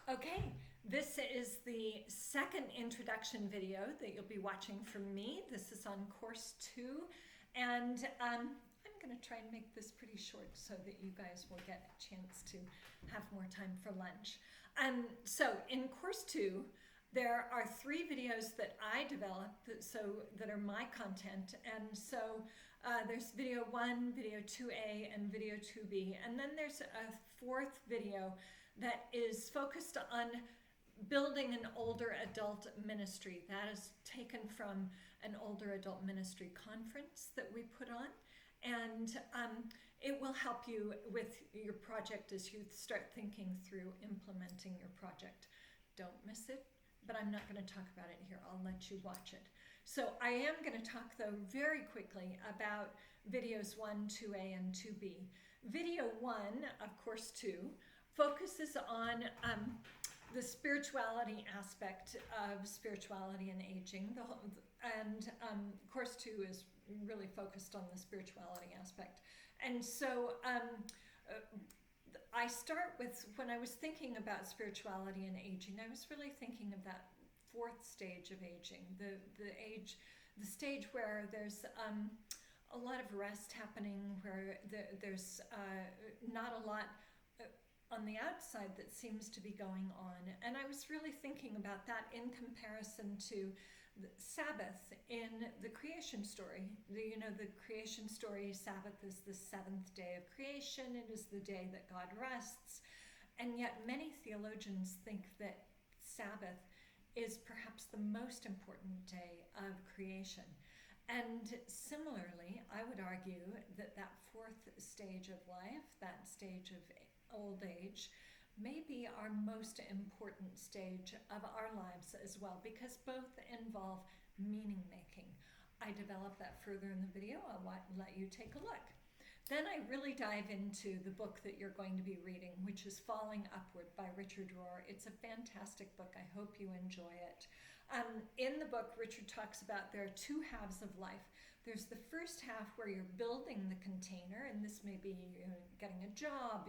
Okay, this is the second introduction video that you'll be watching from me. This is on course 2, and I'm going to try and make this pretty short so that you guys will get a chance to have more time for lunch. So in course 2, there are 3 videos that I developed that are my content, and so there's video 1, video 2A, and video 2B, and then there's a 4th video that is focused on building an older adult ministry. That is taken from an older adult ministry conference that we put on, and it will help you with your project as you start thinking through implementing your project. Don't miss it, but I'm not going to talk about it here. I'll let you watch it. So I am going to talk, though, very quickly about videos 1, 2A, and 2B. Video 1 of course 2 focuses on the spirituality aspect of spirituality and aging. Course 2 is really focused on the spirituality aspect. And so I start with, when I was thinking about spirituality and aging, I was really thinking of that 4th stage of aging, the stage where there's a lot of rest happening, where there's not a lot on the outside that seems to be going on. And I was really thinking about that in comparison to the Sabbath in the creation story. The creation story, Sabbath is the 7th day of creation. It is the day that God rests. And yet many theologians think that Sabbath is perhaps the most important day of creation. And similarly, I would argue that that 4th stage of life, that stage of old age, may be our most important stage of our lives as well, because both involve meaning making. I develop that further in the video. I'll let you take a look. Then I really dive into the book that you're going to be reading, which is Falling Upward by Richard Rohr. It's a fantastic book. I hope you enjoy it. In the book, Richard talks about there are 2 halves of life. There's the first half where you're building the container, and this may be getting a job,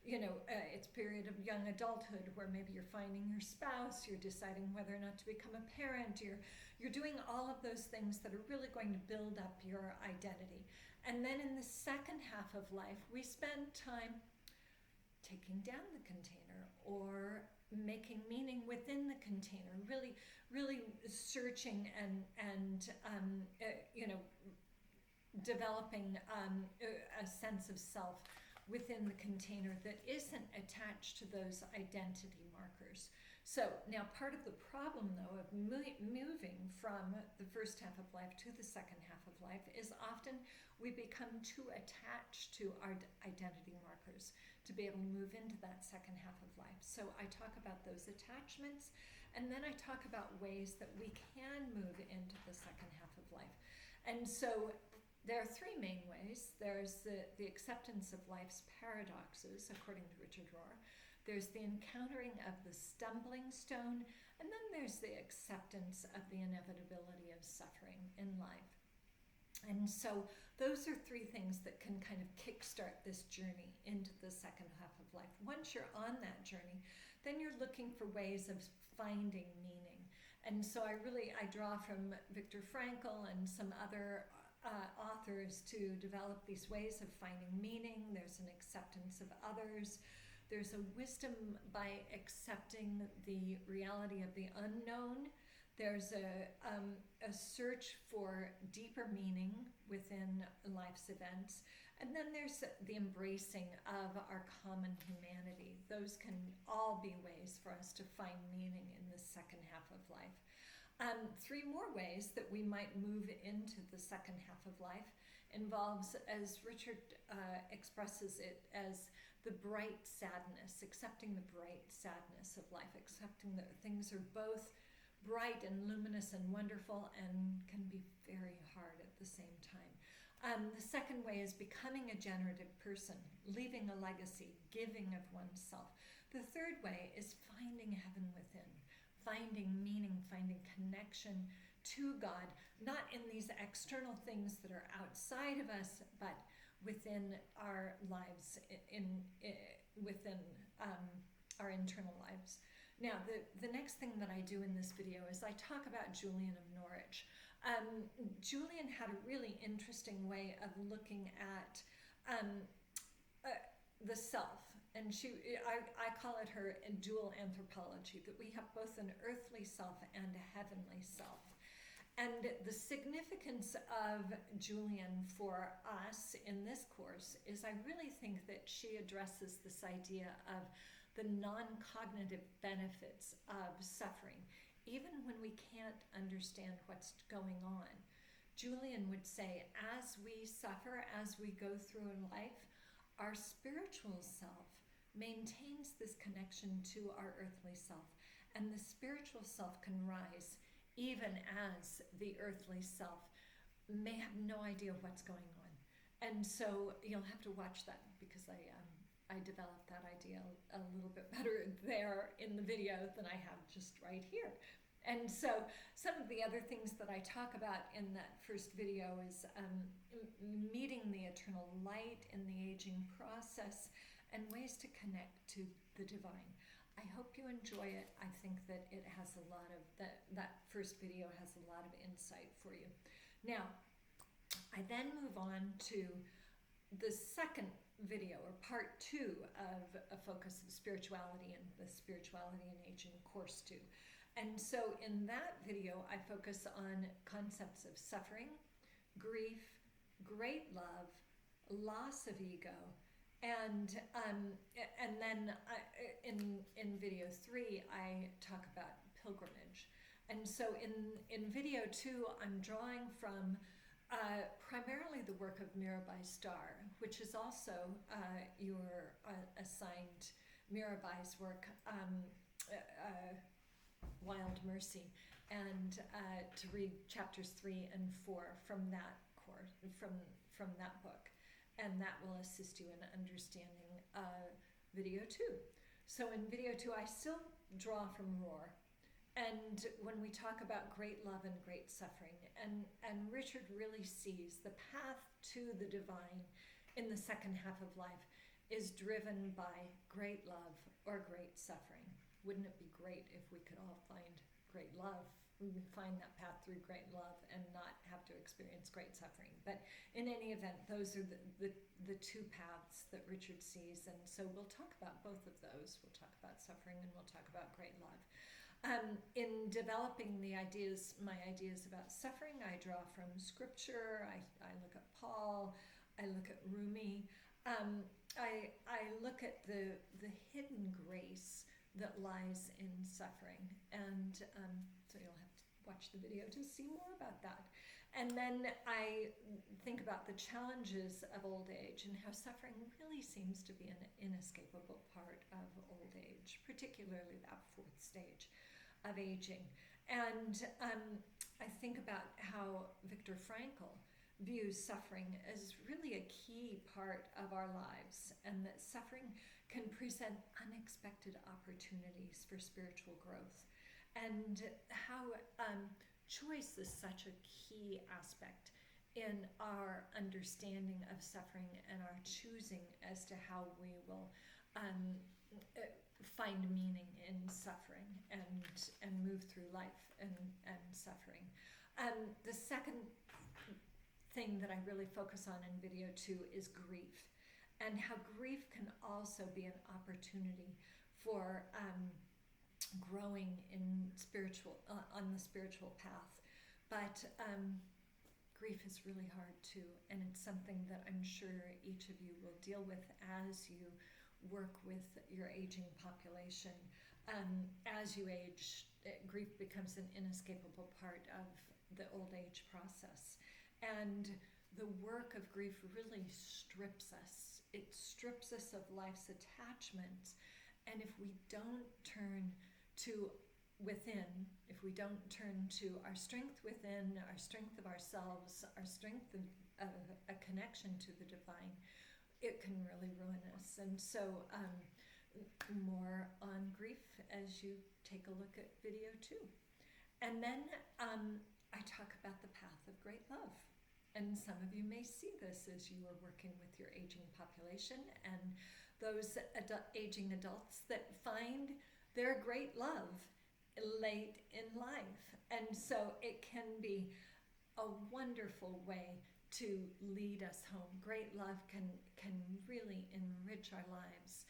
it's a period of young adulthood where maybe you're finding your spouse, you're deciding whether or not to become a parent, you're doing all of those things that are really going to build up your identity. And then in the second half of life, we spend time taking down the container or making meaning within the container, really searching and developing a sense of self within the container that isn't attached to those identity markers. So now part of the problem, though, of moving from the first half of life to the second half of life is often we become too attached to our identity markers to be able to move into that second half of life. So I talk about those attachments, and then I talk about ways that we can move into the second half of life. And so there are 3 main ways. There's the acceptance of life's paradoxes, according to Richard Rohr. There's the encountering of the stumbling stone, and then there's the acceptance of the inevitability of suffering in life. And so those are 3 things that can kind of kickstart this journey into the second half of life. Once you're on that journey, then you're looking for ways of finding meaning. And so I draw from Viktor Frankl and some other authors to develop these ways of finding meaning. There's an acceptance of others. There's a wisdom by accepting the reality of the unknown. There's a search for deeper meaning within life's events. And then there's the embracing of our common humanity. Those can all be ways for us to find meaning in the second half of life. 3 more ways that we might move into the second half of life involves, as Richard expresses it, as the bright sadness, accepting the bright sadness of life, accepting that things are both bright and luminous and wonderful and can be very hard at the same time. The second way is becoming a generative person, leaving a legacy, giving of oneself. The third way is finding heaven within, finding meaning, finding connection to God, not in these external things that are outside of us, but within our lives, within our internal lives. Now, the next thing that I do in this video is I talk about Julian of Norwich. Julian had a really interesting way of looking at the self. And I call it her dual anthropology, that we have both an earthly self and a heavenly self. And the significance of Julian for us in this course is I really think that she addresses this idea of the non-cognitive benefits of suffering, even when we can't understand what's going on. Julian would say, as we suffer, as we go through in life, our spiritual self maintains this connection to our earthly self, and the spiritual self can rise even as the earthly self may have no idea what's going on. And so you'll have to watch that, because I developed that idea a little bit better there in the video than I have just right here. And so some of the other things that I talk about in that first video is meeting the eternal light in the aging process and ways to connect to the divine. I hope you enjoy it. I think that it has a lot of, that first video has a lot of insight for you. Now, I then move on to the second video, or part 2 of a focus of spirituality and the Spirituality in Aging course 2. And so in that video, I focus on concepts of suffering, grief, great love, loss of ego, and then in video 3, I talk about pilgrimage. And so in video 2, I'm drawing from primarily the work of Mirabai Starr, which is also your assigned Mirabai's work, Wild Mercy, and to read chapters 3 and 4 from that course, from that book. And that will assist you in understanding video 2. So in video 2, I still draw from Rohr. And when we talk about great love and great suffering, and Richard really sees the path to the divine in the second half of life is driven by great love or great suffering. Wouldn't it be great if we could all find great love? We would find that path through great love and not have to experience great suffering. But in any event, those are the two paths that Richard sees. And so we'll talk about both of those. We'll talk about suffering and we'll talk about great love. In developing my ideas about suffering, I draw from scripture. I look at Paul. I look at Rumi. I look at the hidden grace that lies in suffering. And so you'll have to watch the video to see more about that. And then I think about the challenges of old age and how suffering really seems to be an inescapable part of old age, particularly that fourth stage of aging. And I think about how Viktor Frankl views suffering as really a key part of our lives, and that suffering can present unexpected opportunities for spiritual growth, and how choice is such a key aspect in our understanding of suffering and our choosing as to how we will find meaning in suffering and move through life and suffering. The second thing that I really focus on in video 2 is grief, and how grief can also be an opportunity for growing in on the spiritual path. But grief is really hard too, and it's something that I'm sure each of you will deal with as you work with your aging population. As you age, grief becomes an inescapable part of the old age process. And the work of grief really strips us. It strips us of life's attachments. And if we don't turn to within, if we don't turn to our strength within, our strength of ourselves, our strength of a connection to the divine, it can really ruin us. And so more on grief as you take a look at video 2. And then I talk about the path of great love. And some of you may see this as you are working with your aging population, and those aging adults that find their great love late in life. And so it can be a wonderful way to lead us home. Great love can really enrich our lives.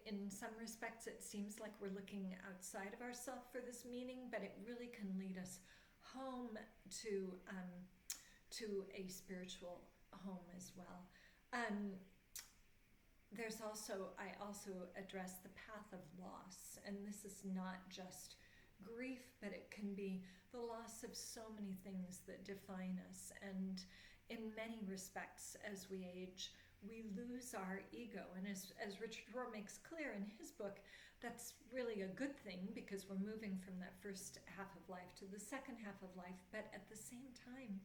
In some respects, it seems like we're looking outside of ourselves for this meaning, but it really can lead us home to a spiritual home as well. I also address the path of loss, and this is not just grief, but it can be the loss of so many things that define us. And in many respects, as we age, we lose our ego. And as Richard Rohr makes clear in his book, that's really a good thing, because we're moving from that first half of life to the second half of life. But at the same time,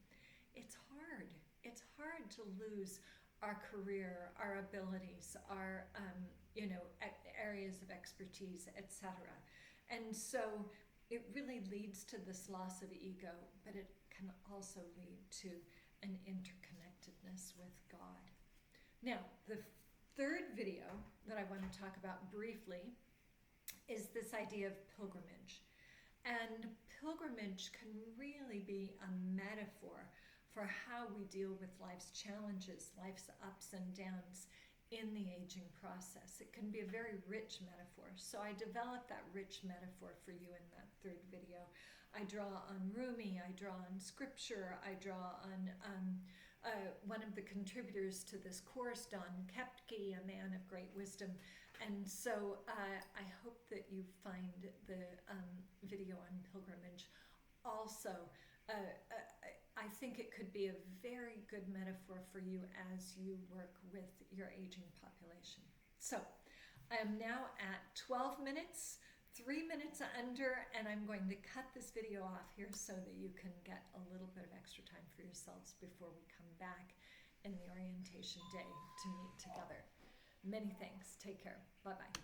it's hard. It's hard to lose our career, our abilities, our areas of expertise, etc. And so it really leads to this loss of ego, but it can also lead to an interconnectedness with God. Now, the third video that I want to talk about briefly is this idea of pilgrimage. And pilgrimage can really be a metaphor for how we deal with life's challenges, life's ups and downs in the aging process. It can be a very rich metaphor. So I developed that rich metaphor for you in that third video. I draw on Rumi, I draw on scripture, I draw on one of the contributors to this course, Don Kepke, a man of great wisdom. And so I hope that you find the video on pilgrimage also. I think it could be a very good metaphor for you as you work with your aging population. So I am now at 12 minutes, 3 minutes under, and I'm going to cut this video off here so that you can get a little bit of extra time for yourselves before we come back in the orientation day to meet together. Many thanks. Take care. Bye-bye.